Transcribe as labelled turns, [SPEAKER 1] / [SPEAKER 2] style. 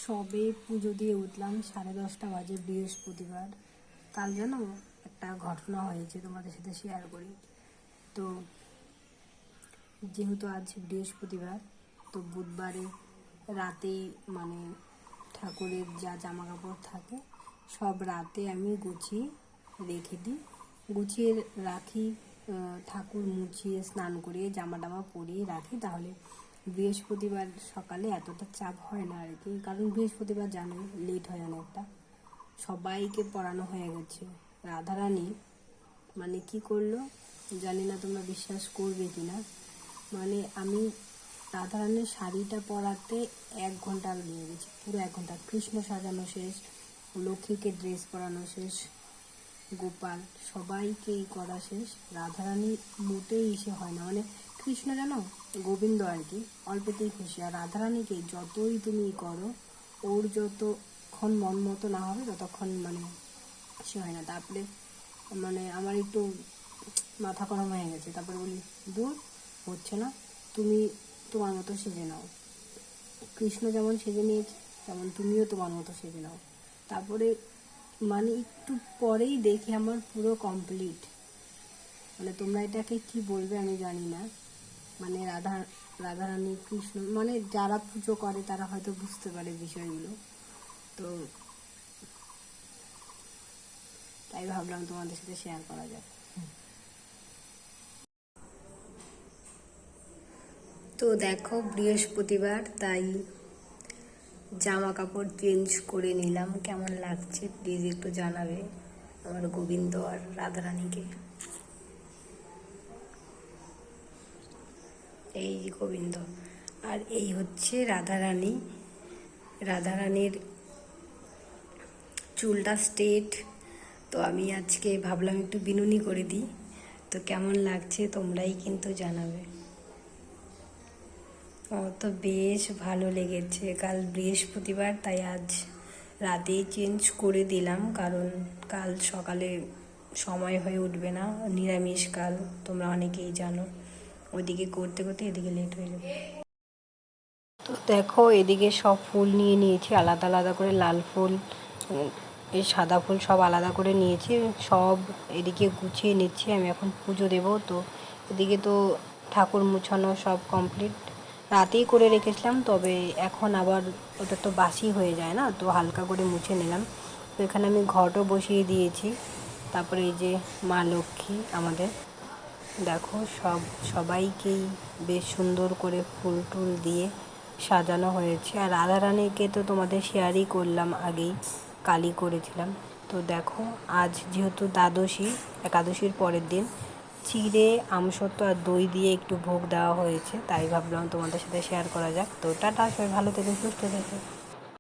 [SPEAKER 1] সবে পুজো দিয়ে উঠলাম, 10:30 বাজে, বৃহস্পতিবার। কাল যেন একটা ঘটনা হয়েছে, তোমাদের সাথে শেয়ার করি। তো যেহেতু আজ বৃহস্পতিবার, তো বুধবারে রাতে মানে ঠাকুরের যা জামা কাপড় থাকে সব রাতে আমি গুছিয়ে রেখে দিই, গুছিয়ে রাখি। ঠাকুর মুছিয়ে স্নান করিয়ে জামা টামা পরিয়ে রাখি, তাহলে বৃহস্পতিবার সকালে এতটা চাপ হয় না আর কি। কারণ বৃহস্পতিবার জানোই লেট হয় অনেকটা। সবাইকে পড়ানো হয়ে গেছে। রাধারানী মানে কি করলো জানি না, তোমরা বিশ্বাস করবে কিনা। মানে আমি রাধারানীর শাড়িটা পরাতে 1 ঘন্টা লেগে গেছে, পুরো 1 ঘন্টা। কৃষ্ণ সাজানো শেষ, লক্ষ্মীকে ড্রেস পরানো শেষ, গোপাল সবাইকেই করা শেষ। রাধারানী মোটেই ইসে হয় না, মানে কৃষ্ণ জানো গোবিন্দ আর কি অল্পতেই খুশি। আর রাধারানীকে যতই তুমি করো, ওর যতক্ষণ মন মতো না হবে ততক্ষণ মানে সে হয় না। তারপরে মানে আমার একটু মাথা গরম হয়ে গেছে। তারপরে বলি দূর হচ্ছে না, তুমি তোমার মতো সেজে নাও। কৃষ্ণ যেমন সেজে নিয়েছে তেমন তুমিও তোমার মতো সেজে নাও। তারপরে মানে একটু পরেই দেখি আমার পুরো কমপ্লিট। মানে তোমরা এটাকে কি বলবে আমি জানি না। মানে রাধারানী কৃষ্ণ মানে যারা পুজো করে তারা হয়তো বুঝতে পারে বিষয়গুলো। তো তাই ভাবলাম তোমাদের সাথে শেয়ার করা যায়। তো দেখো বৃহস্পতিবার, তাই জামা কাপড় চেঞ্জ করে নিলাম। কেমন লাগছে প্লিজ একটু জানাবে আমার গোবিন্দ আর রাধারানীকে। এই গোবিন্দ আর এই হচ্ছে রাধারানী। রাধারানীর চুলটা স্ট্রেট, তো আমি আজকে ভাবলাম একটু বিনুনি করে দিই। তো কেমন লাগছে তোমরাই কিন্তু জানাবে। ও তো বেশ ভালো লেগেছে। কাল বৃহস্পতিবার, তাই আজ রাতেই চেঞ্জ করে দিলাম, কারণ কাল সকালে সময় হয়ে উঠবে না, নিরামিষ কাল তোমরা অনেকেই জানো। ওইদিকে করতে করতে এদিকে লেট হয়ে যাবে। তো দেখো এদিকে সব ফুল নিয়ে নিয়েছি আলাদা আলাদা করে, লাল ফুল, এই সাদা ফুল সব আলাদা করে নিয়েছি। সব এদিকে গুছিয়ে নিচ্ছি, আমি এখন পুজো দেব। তো এদিকে তো ঠাকুর মুছানো সব কমপ্লিট, রাতেই করে রেখেছিলাম। তবে এখন আবার ওটা তো বাসি হয়ে যায় না, তো হালকা করে মুছে নিলাম। তো এখানে আমি ঘটও বসিয়ে দিয়েছি। তারপরে এই যে মা লক্ষ্মী আমাদের, দেখো সবাইকেই বেশ সুন্দর করে ফুল টুল দিয়ে সাজানো হয়েছে। আর রাধারানীকে তো তোমাদের শেয়ারই করলাম আগেই, কালই করেছিলাম। তো দেখো আজ যেহেতু দ্বাদশী, একাদশীর পরের দিন, চিড়ে, আমসত্ত্ব আর দই দিয়ে একটু ভোগ দেওয়া হয়েছে, তাই ভাবলাম তোমাদের সাথে শেয়ার করা যাক। তো টাটা, সবাই ভালো থেকো, সুস্থ থেকো।